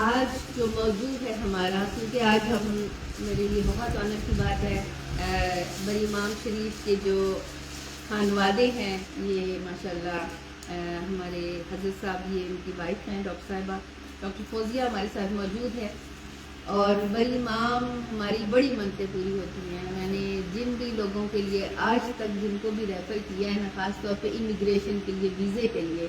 آج جو موضوع ہے ہمارا، کیونکہ آج ہم میرے لیے بہت آنر کی بات ہے، بڑی امام شریف کے جو خانوادے ہیں، یہ ماشاءاللہ ہمارے حضرت صاحب، یہ ان کی وائف ہیں ڈاکٹر صاحبہ، ڈاکٹر فوزیہ ہمارے ساتھ موجود ہے، اور بڑی امام ہماری بڑی منتیں پوری ہوتی ہیں۔ میں نے جن بھی لوگوں کے لیے آج تک جن کو بھی ریفر کیا ہے نا، خاص طور پہ امیگریشن کے لیے، ویزے کے لیے،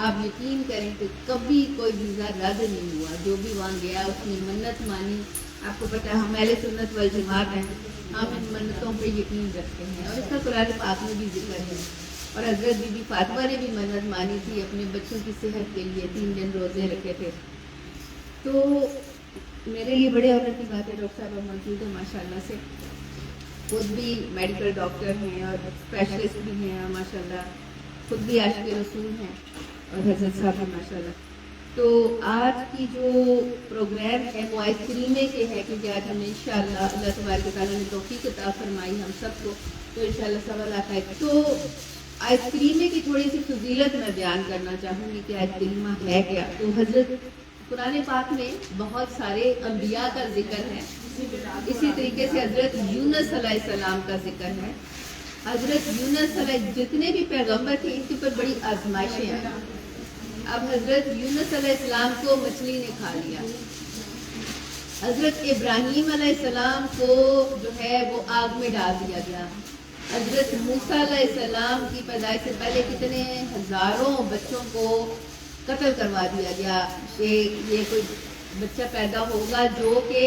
آپ یقین کریں کہ کبھی کوئی ویزا رد نہیں ہوا۔ جو بھی وہاں گیا اس نے منت مانی۔ آپ کو پتہ ہے ہم اہل سنت والجماعت ہیں، ہم ان منتوں پہ یقین رکھتے ہیں، اور اس کا قرآن پاک میں بھی ذکر ہے۔ اور حضرت بی بی فاطمہ نے بھی منت مانی تھی اپنے بچوں کی صحت کے لیے، 3 دن روزے رکھے تھے۔ تو میرے لیے بڑے آنر کی بات ہے، ڈاکٹر صاحب موجود ہیں ماشاءاللہ سے، خود بھی میڈیکل ڈاکٹر ہیں اور اسپیشلسٹ بھی ہیں ماشاءاللہ، خود بھی عاشق رسول ہیں، اور حضرت صاحب ہیں ماشاءاللہ۔ تو آج کی جو پروگرام ہے وہ آئس کریمے کے ہے، کیونکہ آج ہمیں انشاءاللہ اللہ تبارک و تعالیٰ نے توفیق عطا فرمائی ہم سب کو، تو انشاءاللہ سوال آتا ہے۔ تو آئس کریمے کی تھوڑی سی فضیلت میں بیان کرنا چاہوں گی کہ آئس کریمہ ہے کیا۔ تو حضرت قرآن پاک میں بہت سارے انبیاء کا ذکر ہے، اسی طریقے سے حضرت یونس علیہ السلام کا ذکر ہے۔ حضرت یونس علیہ جتنے بھی پیغمبر تھے ان کے اوپر بڑی آزمائشیں آئیں۔ اب حضرت یونس علیہ السلام کو مچھلی نے کھا لیا، حضرت ابراہیم علیہ السلام کو جو ہے وہ آگ میں ڈال دیا گیا، حضرت موسیٰ علیہ السلام کی پیدائش سے پہلے کتنے ہزاروں بچوں کو قتل کروا دیا گیا کہ یہ کوئی بچہ پیدا ہوگا جو کہ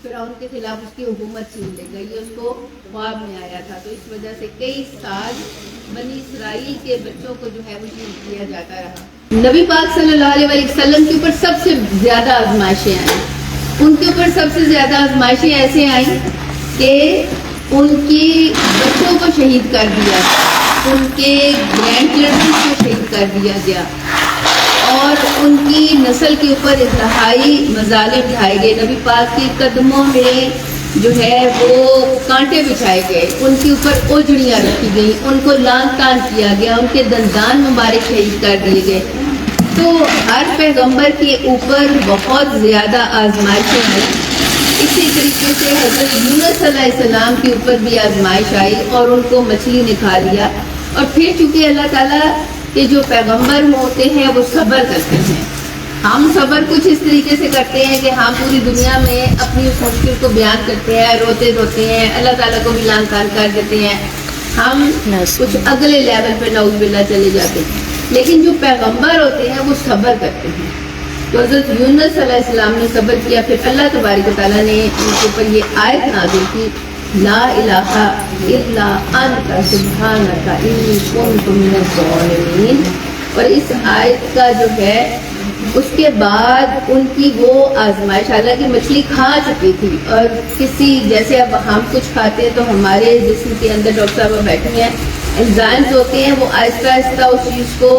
فرعون کے خلاف اس کی حکومت چھین لے گا، یہ اس کو خواب میں آیا تھا۔ تو اس وجہ سے کئی سال بنی اسرائیل کے بچوں کو جو ہے وہ شہید کیا جاتا رہا۔ نبی پاک صلی اللہ علیہ وسلم کے اوپر سب سے زیادہ آزمائشیں آئیں، ان کے اوپر سب سے زیادہ آزمائشیں ایسے آئیں کہ ان کی بچوں کو شہید کر دیا، ان کے گرینڈ چلڈرن کو شہید کر دیا گیا، اور ان کی نسل کے اوپر انتہائی مظالم ڈھائے گئے۔ نبی پاک کے قدموں میں جو ہے وہ کانٹے بچھائے گئے، ان کے اوپر اوجڑیاں رکھی گئیں، ان کو لان تان کیا گیا، ان کے دندان مبارک شہید کر دیے گئے۔ تو ہر پیغمبر کے اوپر بہت زیادہ آزمائشیں آئی۔ اسی طریقے سے حضرت یونس علیہ السلام کے اوپر بھی آزمائش آئی اور ان کو مچھلی نے کھا لیا۔ اور پھر چونکہ اللہ تعالیٰ کہ جو پیغمبر ہوتے ہیں وہ صبر کرتے ہیں، ہم صبر کچھ اس طریقے سے کرتے ہیں کہ ہم پوری دنیا میں اپنی اس مشکل کو بیان کرتے ہیں، روتے ہیں، اللہ تعالیٰ کو بھی لعن طعن کر دیتے ہیں، ہم کچھ اگلے لیول پہ نعوذ باللہ چلے جاتے ہیں۔ لیکن جو پیغمبر ہوتے ہیں وہ صبر کرتے ہیں۔ تو حضرت یونس علیہ السلام نے صبر کیا، پھر اللہ تبارک و تعالیٰ نے ان کے اوپر یہ آیت نازل کی، لا الہ الا انت سبحانک انی کنت من الظالمین۔ اور اس آیت کا جو ہے اس کے بعد ان کی وہ آزمائش، حالانکہ مچھلی کھا چکی تھی، اور کسی جیسے اب ہم کچھ کھاتے ہیں تو ہمارے جسم کے اندر ڈاکٹر صاحب بیٹھے ہیں، انزائمز ہوتے ہیں، وہ آہستہ آہستہ اس چیز کو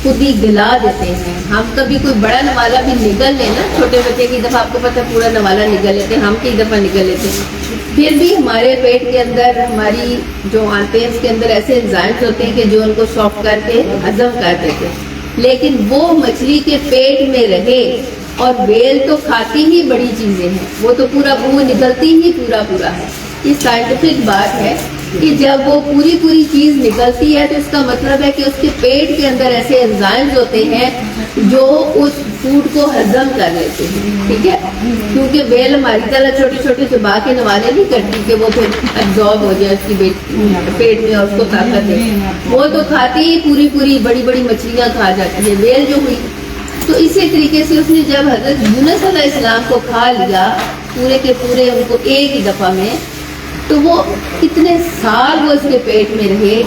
خود ہی گلا دیتے ہیں۔ ہم کبھی کوئی بڑا نوالا بھی نگل لیں نا، چھوٹے بچے کی دفعہ آپ کو پتہ پورا نوالا نگل لیتے ہیں، ہم کی دفعہ نگل لیتے ہیں، پھر بھی ہمارے پیٹ کے اندر ہماری جو آنتے ہیں اس کے اندر ایسے انزائمز ہوتے ہیں کہ جو ان کو سافٹ کر کے ہضم کر دیتے ہیں۔ لیکن وہ مچھلی کے پیٹ میں رہے، اور بیل تو کھاتی ہی بڑی چیزیں ہیں، وہ تو پورا منہ نکلتی ہی پورا ہے۔ یہ سائنٹیفک بات ہے کہ جب وہ پوری چیز نکلتی ہے تو اس کا مطلب ہے کہ اس کے پیٹ کے اندر ایسے انزائمز ہوتے ہیں جو اس فوڈ کو ہضم کر لیتے ہیں، ٹھیک ہے؟ کیونکہ بیل ہماری طرح چھوٹے چبا کے نوالے نہیں کرتی کہ وہ پھر ابزارب ہو جائے اس کی پیٹ میں اور اس کو طاقت دے، وہ تو کھاتی ہی پوری بڑی مچھلیاں کھا جاتی ہے بیل جو ہوئی۔ تو اسی طریقے سے اس نے جب حضرت یونس علیہ السلام کو کھا لیا پورے کے پورے ان کو ایک ہی دفعہ میں، تو وہ کتنے سال وہ اس کے پیٹ میں رہے۔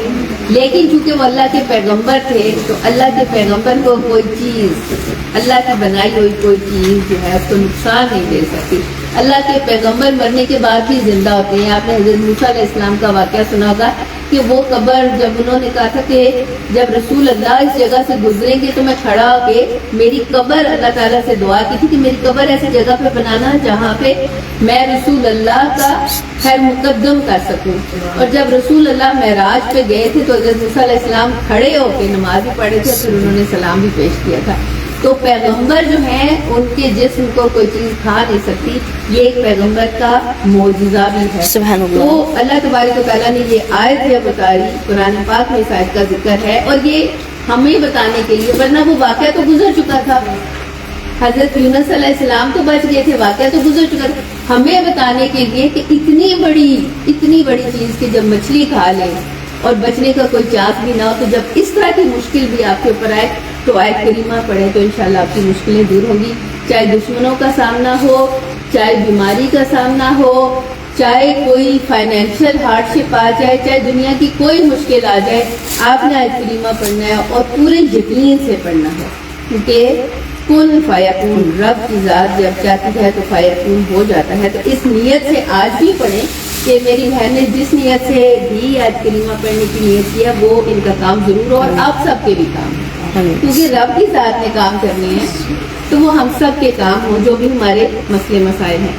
لیکن چونکہ وہ اللہ کے پیغمبر تھے تو اللہ کے پیغمبر کو کوئی چیز، اللہ کی بنائی ہوئی کوئی چیز جو ہے اس کو نقصان نہیں دے سکتی۔ اللہ کے پیغمبر مرنے کے بعد بھی زندہ ہوتے ہیں۔ آپ نے حضرت موسیٰ علیہ السلام کا واقعہ سنا ہوگا کہ وہ قبر، جب انہوں نے کہا تھا کہ جب رسول اللہ اس جگہ سے گزریں گے تو میں کھڑا ہو کے میری قبر، اللہ تعالیٰ سے دعا کی تھی کہ میری قبر ایسی جگہ پہ بنانا جہاں پہ میں رسول اللہ کا خیر مقدم کر سکوں۔ اور جب رسول اللہ معراج پہ گئے تھے تو حضرت موسیٰ علیہ السلام کھڑے ہو کے نماز بھی پڑھے تھے، پھر انہوں نے سلام بھی پیش کیا تھا۔ تو پیغمبر جو ہیں ان کے جسم کو کوئی چیز کھا نہیں سکتی، یہ ایک پیغمبر کا معجزہ بھی ہے۔ سبحان اللہ۔ تو اللہ تبارک و تعالیٰ نے یہ آیت ہے اتاری، قرآن پاک میں اس آیت کا ذکر ہے، اور یہ ہمیں بتانے کے لیے، ورنہ وہ واقعہ تو گزر چکا تھا، حضرت یونس علیہ السلام تو بچ گئے تھے، واقعہ تو گزر چکا تھا، ہمیں بتانے کے لیے کہ اتنی بڑی چیز کہ جب مچھلی کھا لے اور بچنے کا کوئی چانس بھی نہ ہو، تو جب اس طرح کی مشکل بھی آپ کے اوپر آئے تو آیت کریمہ پڑھیں تو انشاءاللہ آپ کی مشکلیں دور ہوں گی، چاہے دشمنوں کا سامنا ہو، چاہے بیماری کا سامنا ہو، چاہے کوئی فائنینشیل ہارڈ شپ آ جائے، چاہے دنیا کی کوئی مشکل آ جائے، آپ نے آیت کریمہ پڑھنا ہے اور پورے یقین سے پڑھنا ہے، کیونکہ کن فیکون، رب کی ذات جب چاہتی ہے تو فیکون ہو جاتا ہے۔ تو اس نیت سے آج بھی پڑھیں کہ میری بہن نے جس نیت سے بھی آیت کریمہ پڑھنے کی نیت کیا وہ ان کا کام ضرور ہو، اور آپ سب کے بھی کام ہو، کیونکہ رب کی ذات نے کام کرنے ہیں تو وہ ہم سب کے کام ہوں جو بھی ہمارے مسئلے مسائل ہیں۔